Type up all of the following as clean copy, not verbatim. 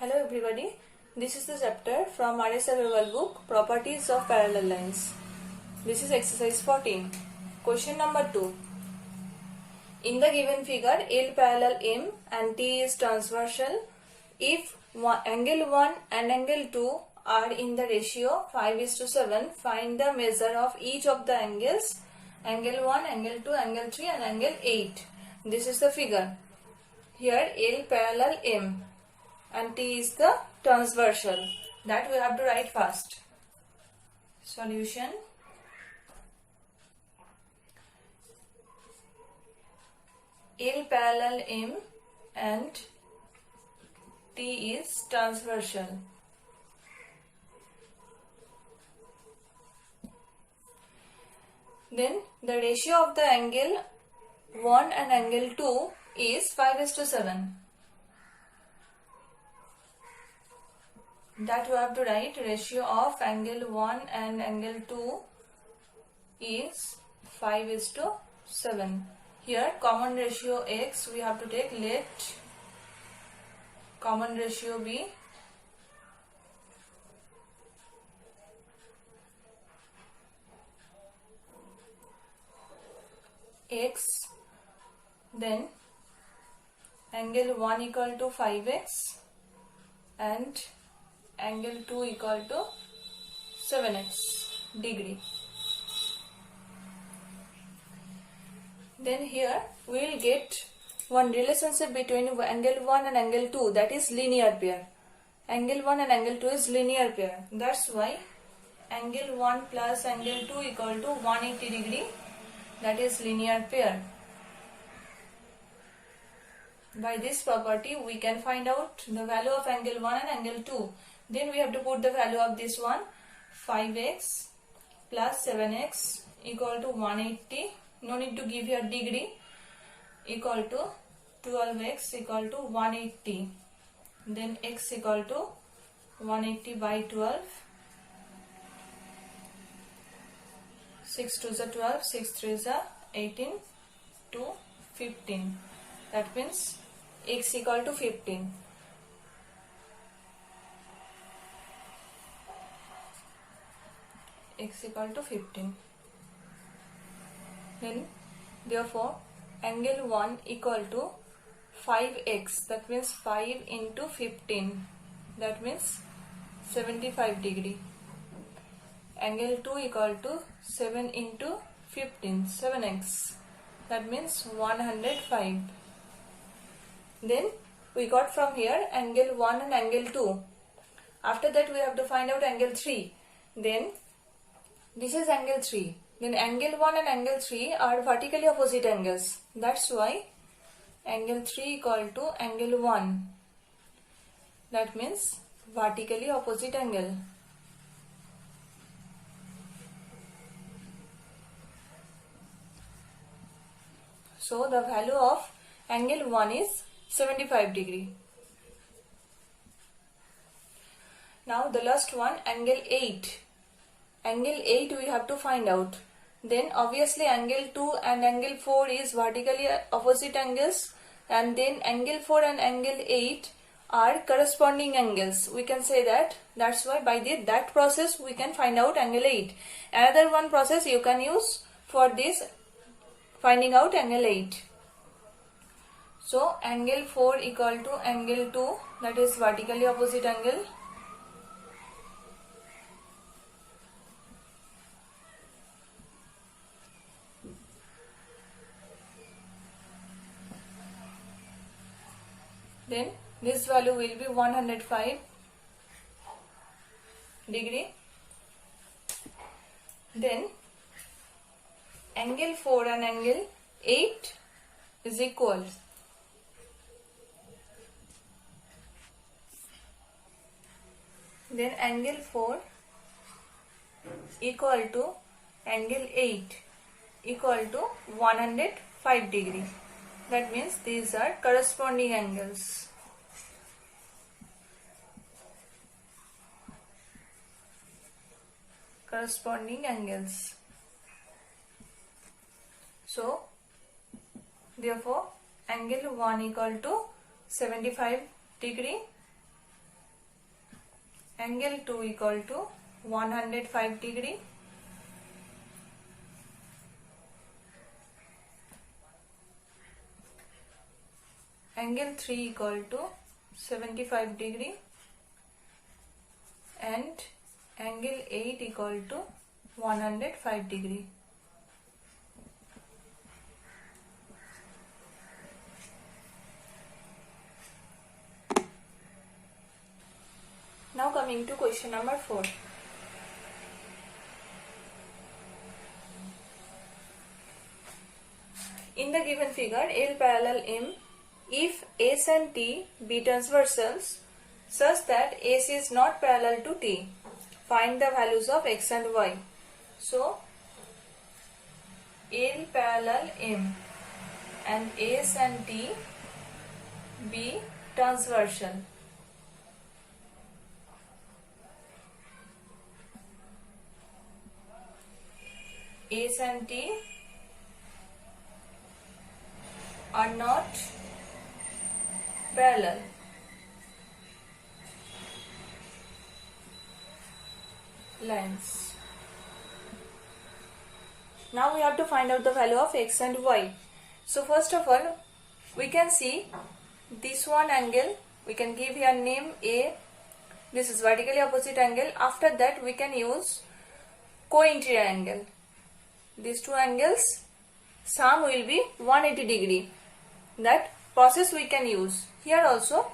Hello everybody, this is the chapter from RS Survival book, Properties of Parallel Lines. This is exercise 14. Question number 2. In the given figure, L parallel M and T is transversal. If angle 1 and angle 2 are in the ratio 5:7, find the measure of each of the angles, angle 1, angle 2, angle 3 and angle 8. This is the figure. Here L parallel M and T is the transversal. That we have to write first. Solution. L parallel M and T is transversal. Then the ratio of the angle 1 and angle 2 is 5:7. That we have to write. Ratio of angle 1 and angle 2 is 5:7. Here common ratio x we have to take. Let common ratio be x. Then angle 1 equal to 5x and angle 2 equal to 7x degree. Then here we will get one relationship between angle 1 and angle 2, that is linear pair. Angle 1 and angle 2 is linear pair. That's why angle 1 plus angle 2 equal to 180 degree, that is linear pair. By this property we can find out the value of angle 1 and angle 2. Then we have to put the value of this one. 5x plus 7x equal to 180. No need to give here degree. Equal to 12x equal to 180. Then x equal to 180 by 12. 6 2 is 12, 6 3 is 18 to 15. That means x equal to 15. X equal to 15. Then therefore angle 1 equal to 5x, that means 5 into 15, that means 75 degree. Angle 2 equal to 7 into 15, 7x, that means 105. Then we got from here angle 1 and angle 2. After that we have to find out angle 3. Then this is angle 3. Then angle 1 and angle 3 are vertically opposite angles. That's why angle 3 equal to angle 1. That means vertically opposite angle. So the value of angle 1 is 75 degree. Now the last one, angle 8. Angle 8 we have to find out. Then obviously angle 2 and angle 4 is vertically opposite angles, and then angle 4 and angle 8 are corresponding angles. We can say that. That's why by that process we can find out angle 8. Another one process you can use for this, finding out angle 8. So angle 4 equal to angle 2, that is vertically opposite angle. Then this value will be 105 degree. Then angle 4 and angle 8 is equal. Then angle 4 equal to angle 8 equal to 105 degree. That means these are corresponding angles. Corresponding angles. So therefore angle 1 equal to 75 degree angle 2 equal to 105 degree, angle 3 equal to 75 degree, and angle 8 equal to 105 degree. Now coming to question number 4. In the given figure, L parallel M, if S and T be transversals such that S is not parallel to T, find the values of X and Y. So, L parallel M and S and T be transversal. S and T are not parallel. Lines. Now we have to find out the value of X and Y. So first of all, we can see this one angle, we can give here name A. This is vertically opposite angle. After that we can use co-interior angle. These two angles, sum will be 180 degree. That process we can use. Here also,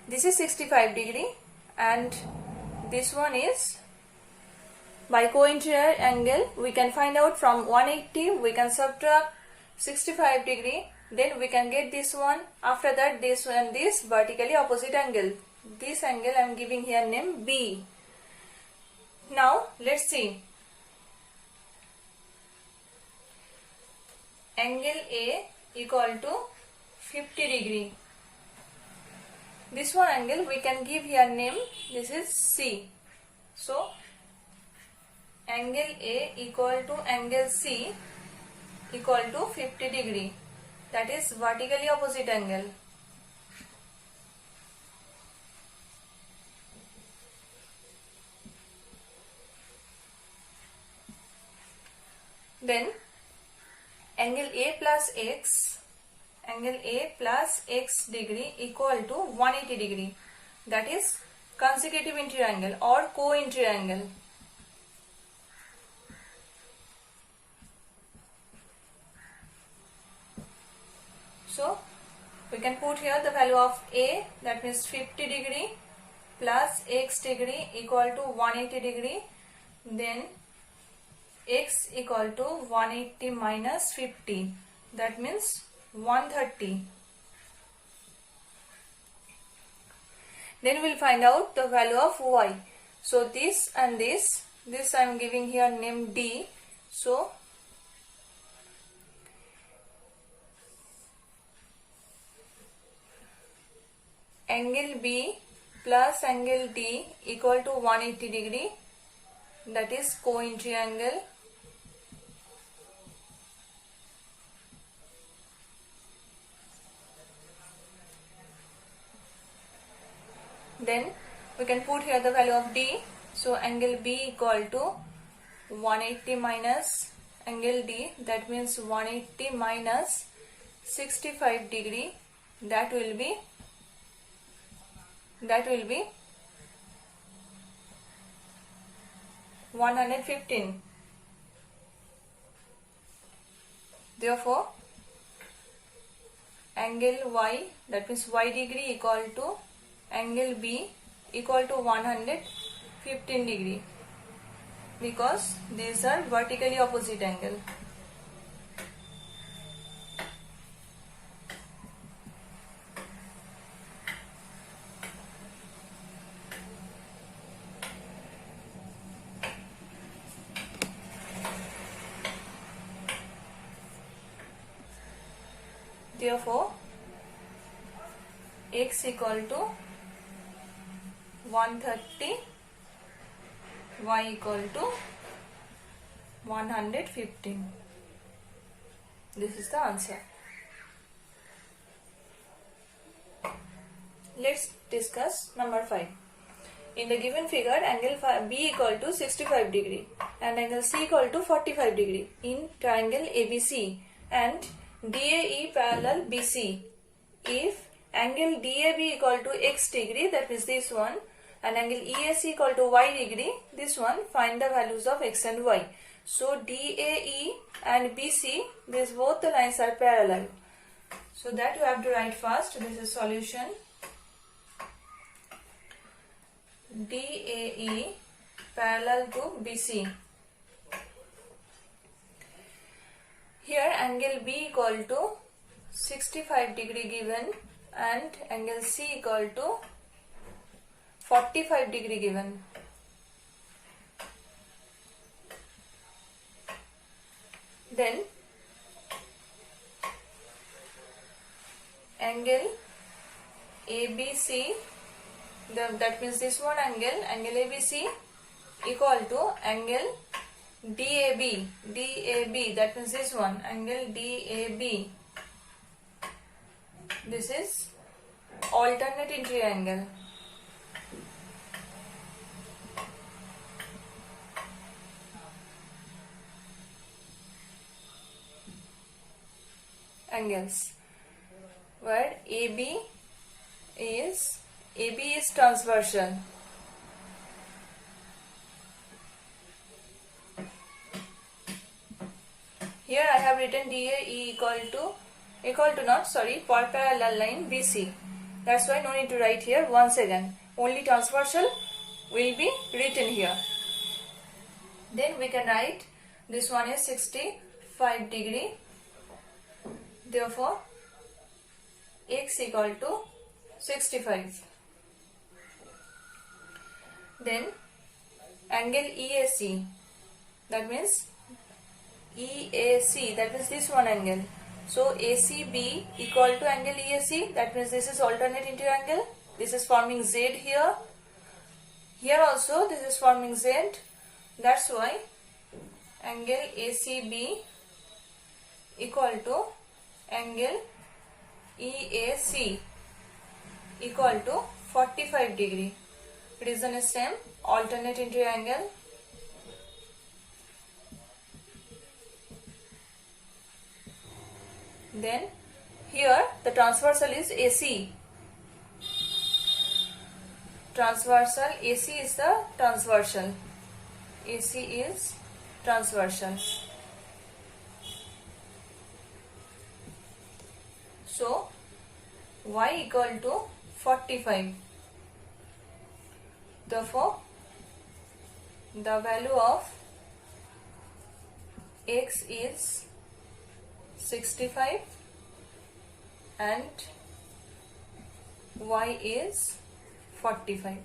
this is 65 degree and this one is, by co-interior angle we can find out from 180 we can subtract 65 degree, then we can get this one. After that this one, this vertically opposite angle. This angle I am giving here name B. Now let's see. Angle A equal to 50 degree. This one angle we can give here name, this is C. So angle A equal to angle C equal to 50 degree. That is vertically opposite angle. Then angle A plus X degree equal to 180 degree. That is consecutive interior angle or co-interior angle. So we can put here the value of A, that means 50 degree plus X degree equal to 180 degree. Then X equal to 180 minus 50, that means 130. Then we will find out the value of Y. So this and this I am giving here name D. So angle B plus angle D equal to 180 degree, that is co-interior angle. Then we can put here the value of D. So angle B equal to 180 minus angle D, that means 180 minus 65 degree, that will be 115. Therefore angle Y, that means Y degree equal to angle B equal to 115 degree, because these are vertically opposite angle. Therefore X equal to 130, Y equal to 115. This is the answer. Let's discuss number 5. In the given figure, angle B equal to 65 degree and angle C equal to 45 degree in triangle ABC and DAE parallel BC. If angle DAB equal to X degree, that is this one, and angle EAC equal to Y degree, this one, find the values of X and Y. So DAE and BC, these both the lines are parallel. So that you have to write first. This is solution. DAE parallel to BC. Here angle B equal to 65 degree given and angle C equal to 45 degree given. Then angle ABC, that means this one angle ABC equal to angle DAB, that means this one angle DAB. This is alternate interior angle. Angles where AB is transversal. Here I have written DAE per parallel line BC. That's why no need to write here once again. Only transversal will be written here. Then we can write this one is 65 degree. Therefore, X equal to 65. Then angle EAC, that means this one angle. So ACB equal to angle EAC, that means this is alternate interior angle. This is forming Z here. Here also this is forming Z. That's why angle ACB equal to angle EAC equal to 45 degree. Reason is same, alternate interior angle. Then here the transversal is AC. AC is the transversal. AC is transversal. So Y equal to 45. Therefore, the value of X is 65 and Y is 45.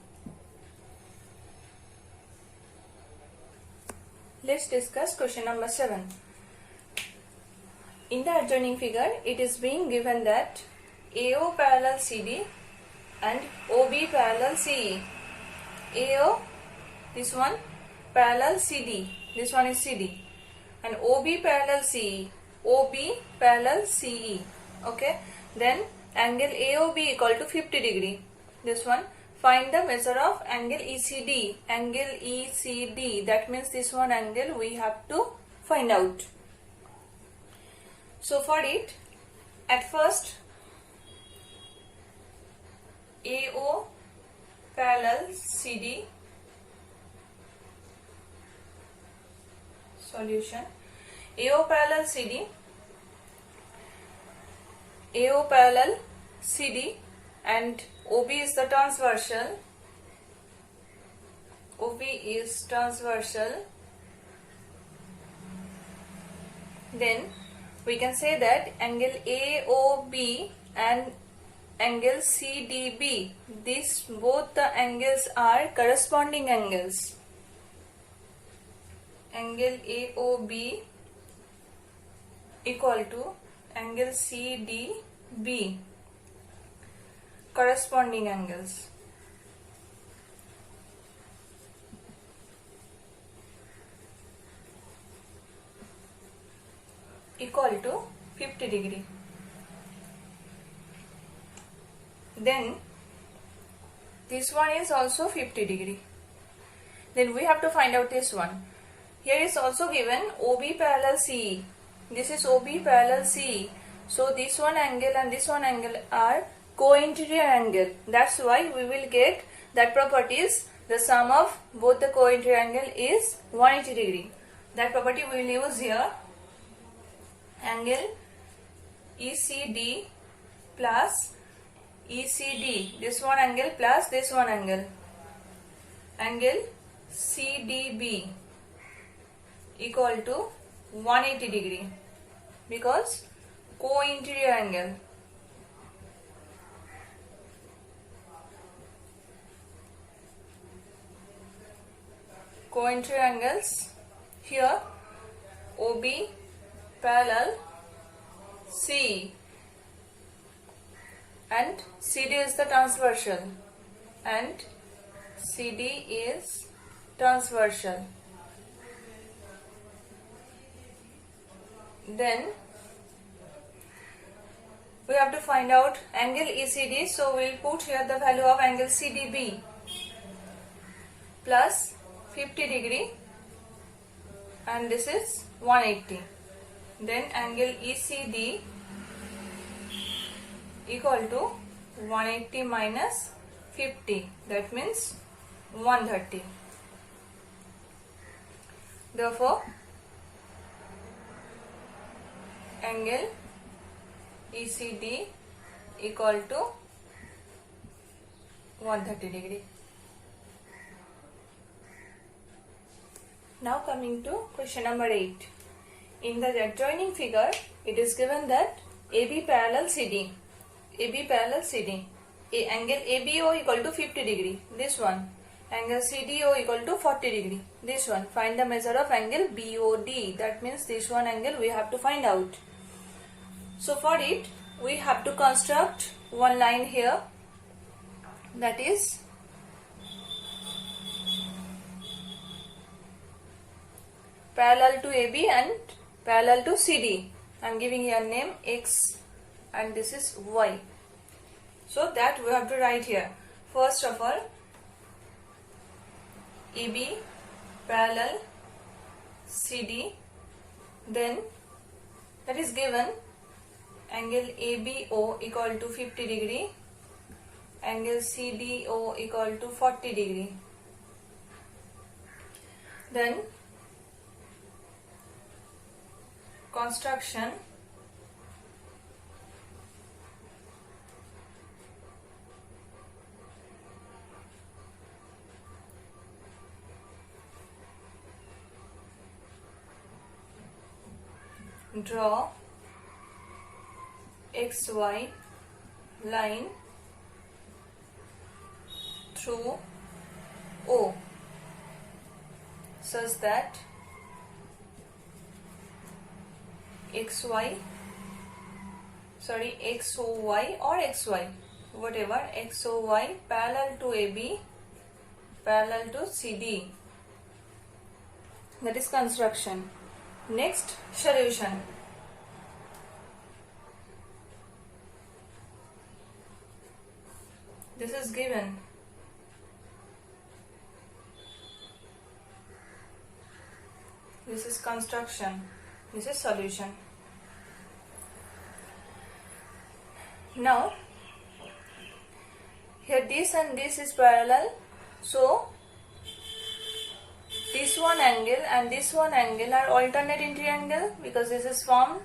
Let's discuss question number 7. In the adjoining figure, it is being given that AO parallel CD and OB parallel CE. AO, this one, parallel CD, this one is CD, and OB parallel CE, OB parallel CE. Okay, then angle AOB equal to 50 degree. This one, find the measure of angle ECD. Angle ECD, that means this one angle we have to find out. So for it, at first AO parallel CD, solution, AO parallel CD, AO parallel CD and OB is the transversal. OB is transversal. Then we can say that angle AOB and angle CDB, these both the angles are corresponding angles. Angle AOB equal to angle CDB, corresponding angles. Equal to 50 degree. Then This one is also 50 degree. Then we have to find out this one. Here is also given OB parallel CE. This is OB parallel CE. So this one angle and this one angle are co-interior angle. That's why we will get that properties. The sum of both the co-interior angle is 180 degree. That property we will use here. Angle ECD plus ECD. This one angle plus this one angle. Angle CDB equal to 180 degree because co-interior angle. Co-interior angles here OB parallel CE and CD is the transversal and CD is transversal. Then we have to find out angle ECD, so we will put here the value of angle CDB plus 50 degree and this is 180. Then angle ECD equal to 180 minus 50, that means 130. Therefore, angle ECD equal to 130 degree. Now coming to question number 8. In the adjoining figure, it is given that AB parallel CD. AB parallel CD. Angle ABO equal to 50 degree. This one. Angle CDO equal to 40 degree. This one. Find the measure of angle BOD. That means this one angle we have to find out. So for it, we have to construct one line here. That is parallel to AB and parallel to CD. I am giving here name X and this is Y. So that we have to write here. First of all, AB parallel CD, then that is given angle ABO equal to 50 degree, angle CDO equal to 40 degree. Then construction draw XY line through O such that XOY or XY, whatever, XOY parallel to AB, parallel to CD. That is construction. Next, solution. This is given. This is construction. This is solution. Now, here this and this is parallel. So, this one angle and this one angle are alternate interior angle because this is formed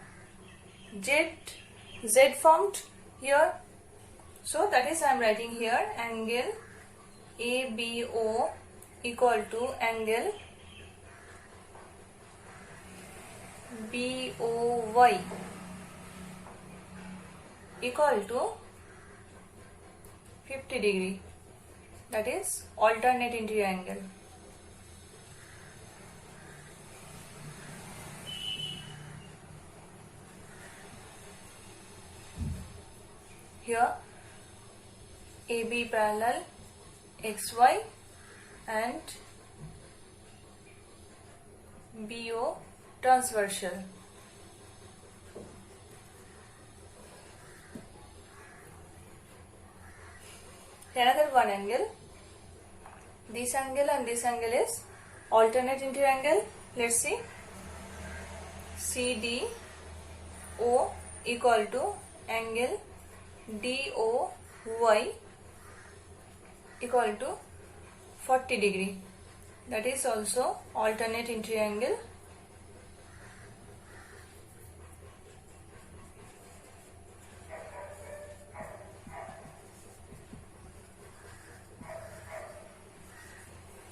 Z formed here. So that is I am writing here angle ABO equal to angle BOY equal to 50 degree. That is alternate interior angle. Here AB parallel XY and BO transversal. Another one angle. This angle and this angle is alternate interior angle. Let's see. CDO equal to angle DOY equal to 40 degree. That is also alternate interior angle.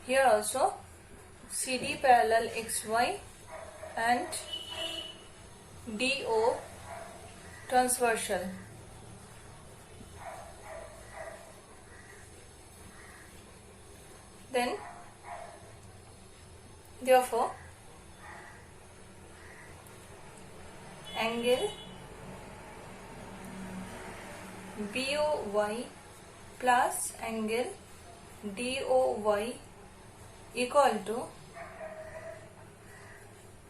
Here also CD parallel XY and DO transversal. Then therefore angle BOY plus angle DOY equal to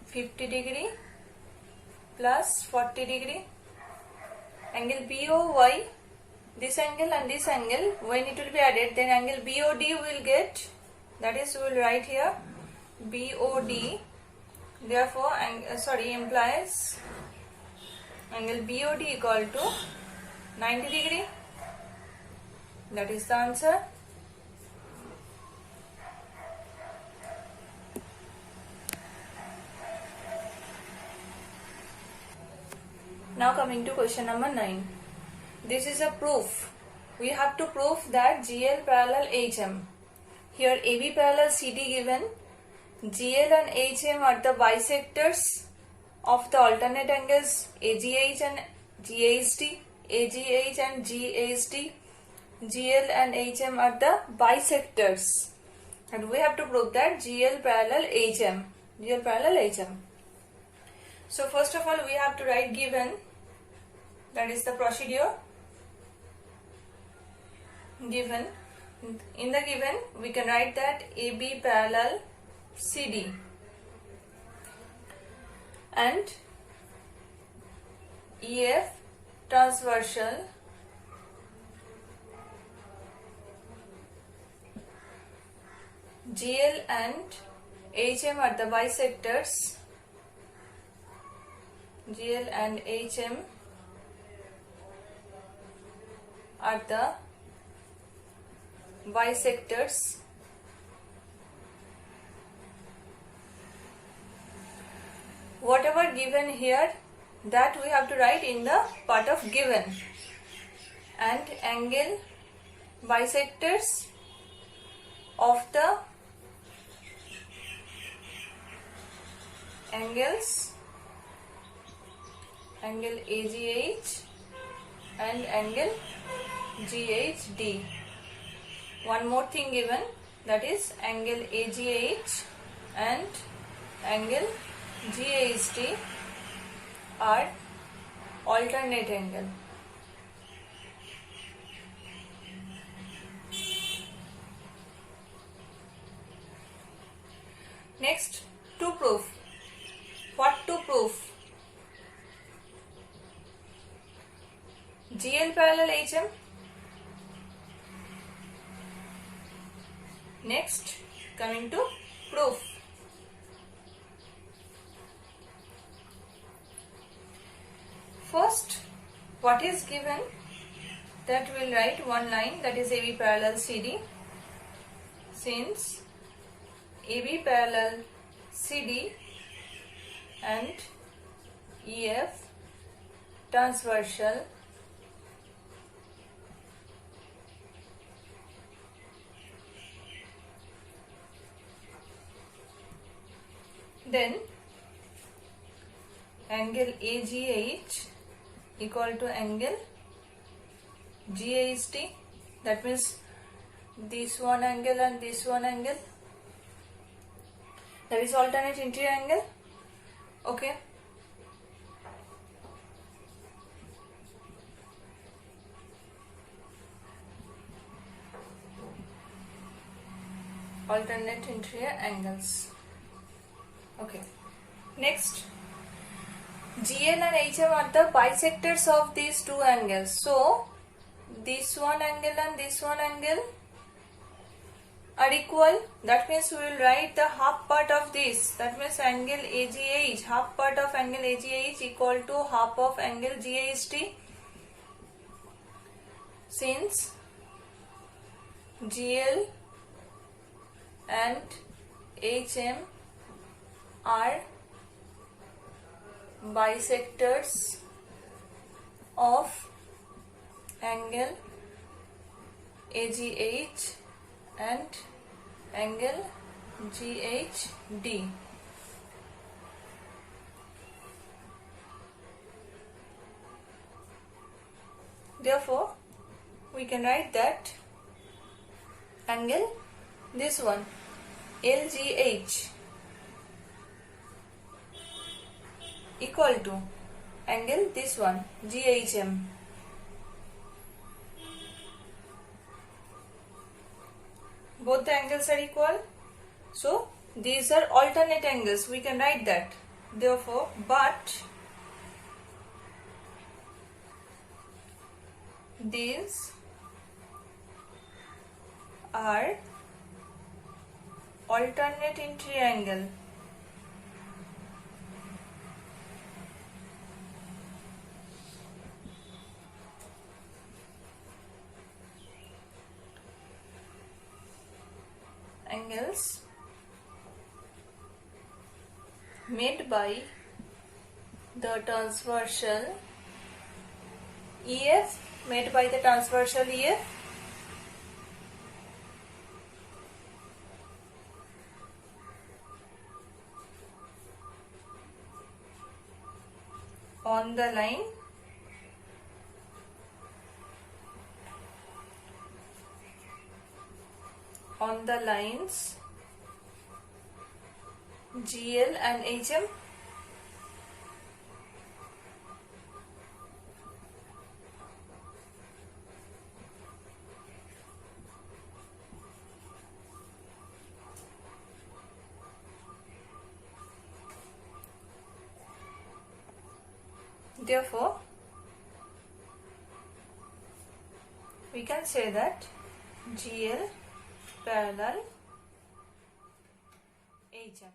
50 degree plus 40 degree. Angle BOY, this angle and this angle, when it will be added, then angle BOD will get, that is, we will write here BOD. Therefore implies angle BOD equal to 90 degree. That is the answer. Now coming to question number 9. This is a proof. We have to prove that GL parallel HM. Here AB parallel CD given. GL and HM are the bisectors of the alternate angles AGH and GHD. AGH and GHD. GL and HM are the bisectors. And we have to prove that GL parallel HM. GL parallel HM. So first of all we have to write given, that is the procedure. Given, in the given we can write that AB parallel CD and EF transversal GL and HM are the bisectors. GL and HM are the bisectors. Whatever given here, that we have to write in the part of given. And angle bisectors of the angles, angle AGH and angle GHD. One more thing given, that is angle AGH and angle GHD are alternate angle. Next, to prove. What to prove? GL parallel HM. Next, coming to proof. First, what is given, that we will write one line, that is AB parallel CD. Since AB parallel CD and EF transversal, then angle AGH equal to angle GHD, that means this one angle and this one angle, that is alternate interior angle. Okay. Alternate interior angles. Okay. Next, GL and HM are the bisectors of these two angles. So, this one angle and this one angle are equal, that means we will write the half part of this. That means angle AGH, half part of angle AGH equal to half of angle GHT. Since GL and HM are bisectors of angle AGH and angle GHD. Therefore, we can write that angle, this one, LGH equal to angle, this one, GHM. Both the angles are equal. So, these are alternate angles. We can write that. Therefore, but these are alternate in triangle. Angles made by the transversal EF, made by the transversal EF on the line on the lines GL and HM. Therefore, we can say that GL parallel HM.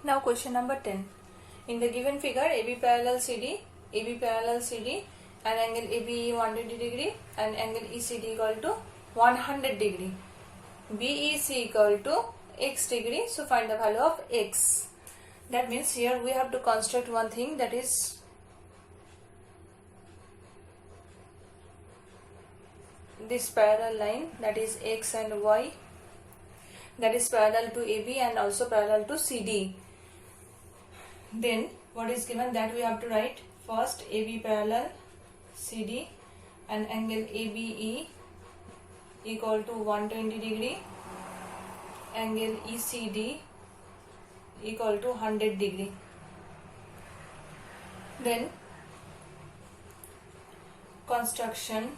Now question number 10. In the given figure, AB parallel CD and angle ABE 120 degree and angle ECD equal to 100 degree. BEC equal to x degree. So find the value of x. That means here we have to construct one thing, that is this parallel line, that is x and y, that is parallel to AB and also parallel to CD. Then what is given, that we have to write first AB parallel CD and angle ABE equal to 120 degree, angle ECD equal to 100 degree. Then construction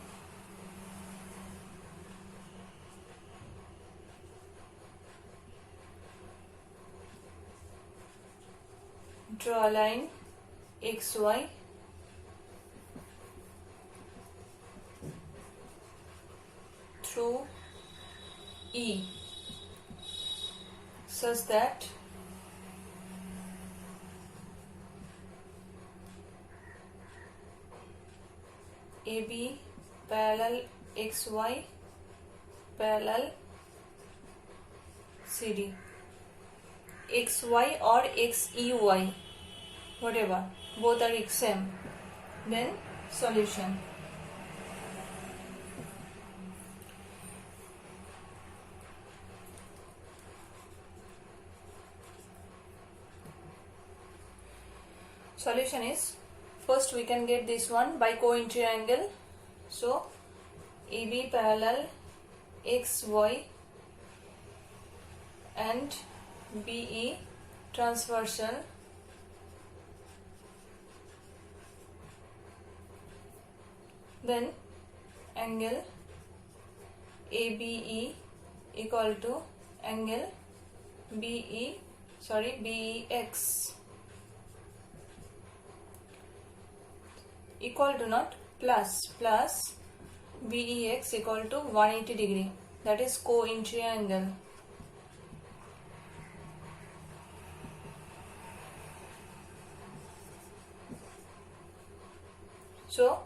draw a line XY through E such that AB parallel XY parallel CD, XY or XEY, whatever, both are same. Then solution. Solution is, first we can get this one by co-entry angle. So AB parallel XY and BE transversal then angle ABE equal to angle BEX equal to not plus BEX equal to 180 degree. That is co-interior angle. So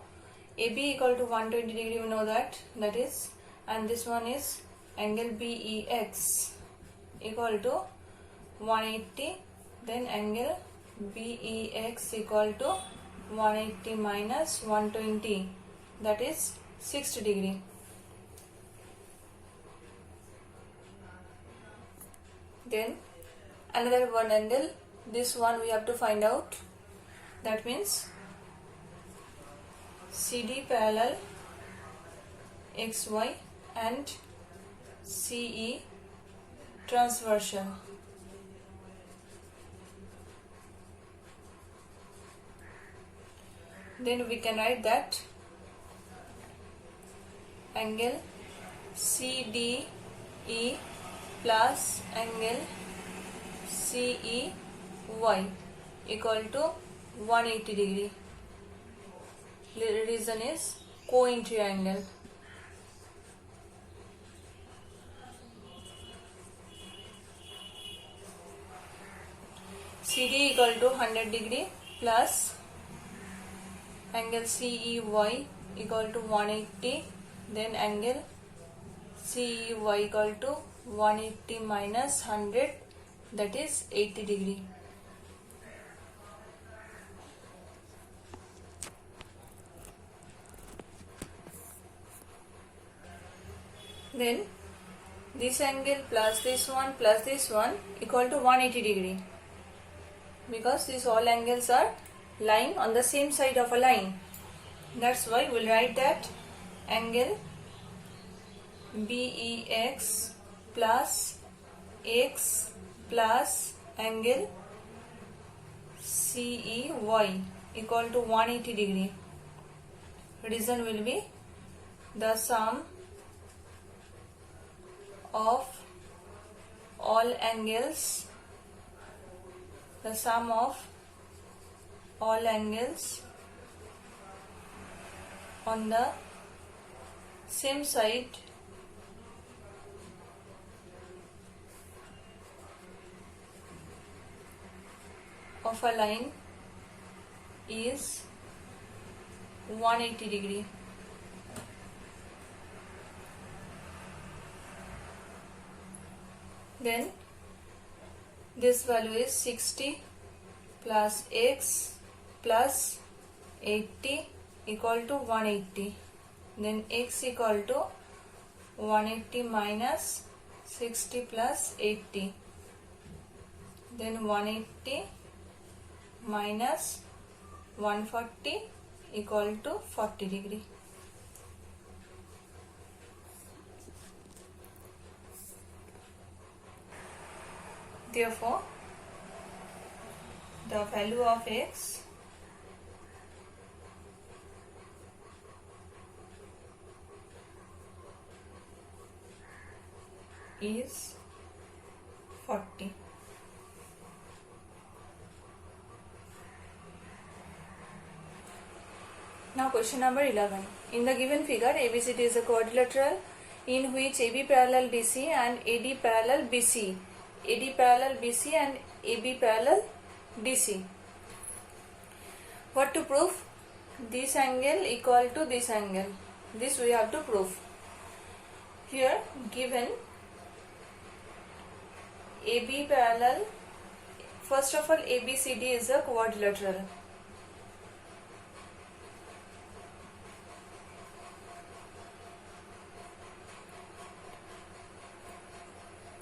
AB equal to 120 degree, we know that is, and this one is angle BEX equal to 180, then angle BEX equal to 180 minus 120, that is 60 degree. Then another one angle, this one we have to find out, that means CD parallel XY and CE transversal. Then we can write that angle CDE plus angle CEY equal to 180 degree. The reason is co-interior angle. CD equal to 100 degree plus angle CEY equal to 180, then angle CEY equal to 180 minus 100, that is 80 degree. Then this angle plus this one equal to 180 degree, because these all angles are lying on the same side of a line. That's why we'll write that angle BEX plus X plus angle CEY equal to 180 degree. Reason will be the sum of all angles, the sum of all angles on the same side of a line is 180 degree. Then this value is 60 plus X plus 80 equal to 180. Then X equal to 180 minus 60 plus 80. Then 180 minus 140 equal to 40 degree. Therefore, the value of X is 40. Now question number 11. In the given figure, ABCD is a quadrilateral in which AB parallel BC and AD parallel BC. AD parallel BC and AB parallel DC. What to prove? This angle equal to this angle. This we have to prove. Here given AB parallel, first of all ABCD is a quadrilateral.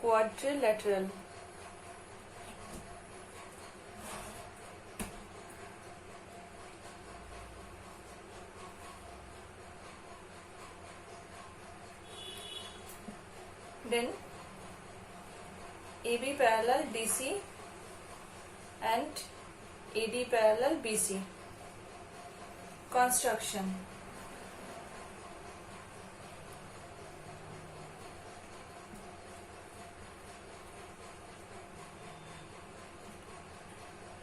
Quadrilateral. Then AB parallel DC and AD parallel BC. Construction.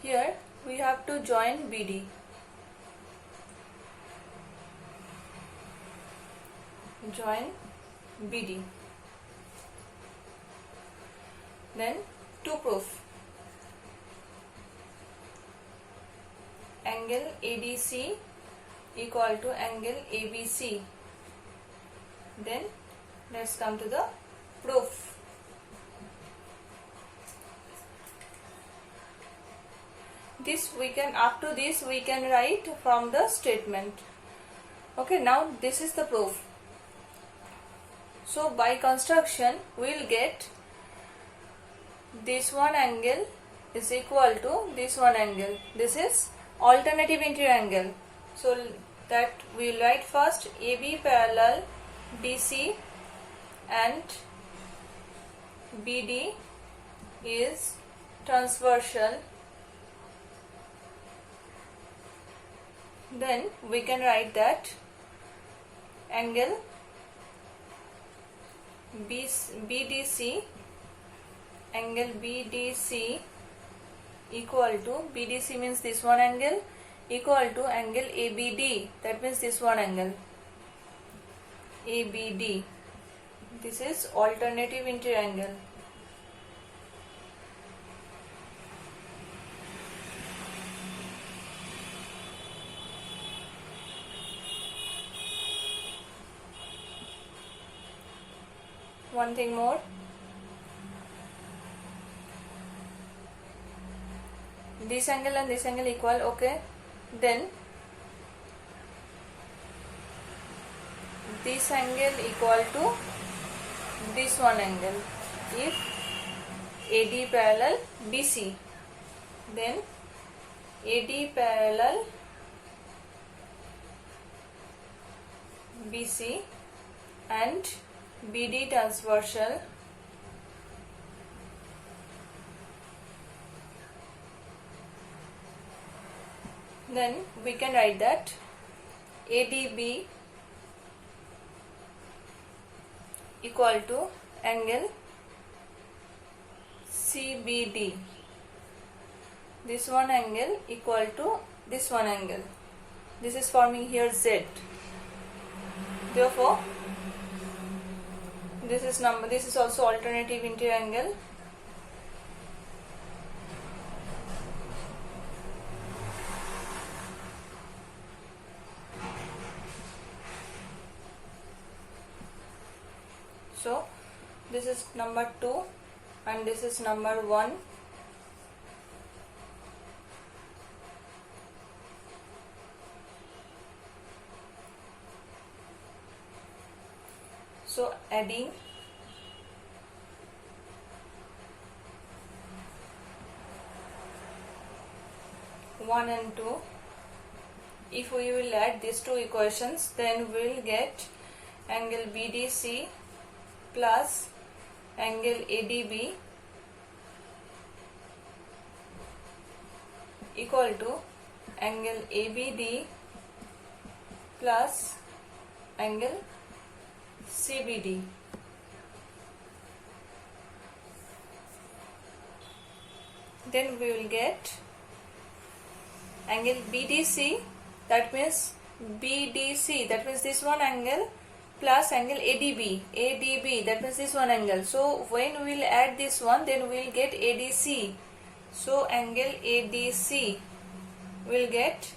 Here we have to join BD. join BD. Then to prove angle ADC equal to angle ABC. Then let's come to the proof. Up to this we can write from the statement. Okay, now this is the proof. So by construction we will get this one angle is equal to this one angle. This is alternative interior angle. So that we will write first AB parallel DC and BD is transversal. Then we can write that angle BDC, angle BDC equal to, BDC means this one angle, equal to angle ABD, that means this one angle ABD. This is alternative interior angle. One thing more, this angle and this angle equal, okay. Then this angle equal to this one angle if AD parallel BC. Then AD parallel BC and BD transversal. Then we can write that ADB equal to angle CBD. This one angle equal to this one angle. This is forming here Z. Therefore this is also alternative interior angle. So this is number 2 and this is number 1. So adding one and 2, if we will add these two equations, then we will get angle BDC plus angle ADB equal to angle ABD plus angle CBD. Then we will get angle BDC, that means this one angle plus angle ADB, that means this one angle. So when we will add this one, then we will get ADC. So angle ADC will get,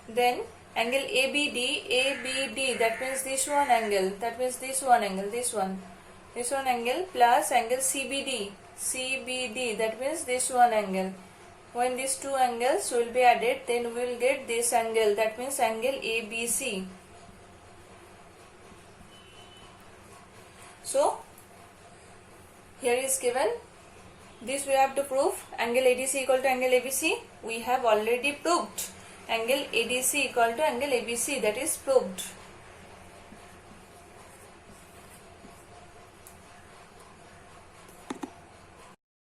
then angle ABD, that means this one angle, this one angle plus angle CBD, that means this one angle. When these two angles will be added, then we will get this angle, that means angle ABC. So here is given, this we have to prove, angle ADC equal to angle ABC. We have already proved angle ADC equal to angle ABC, that is proved.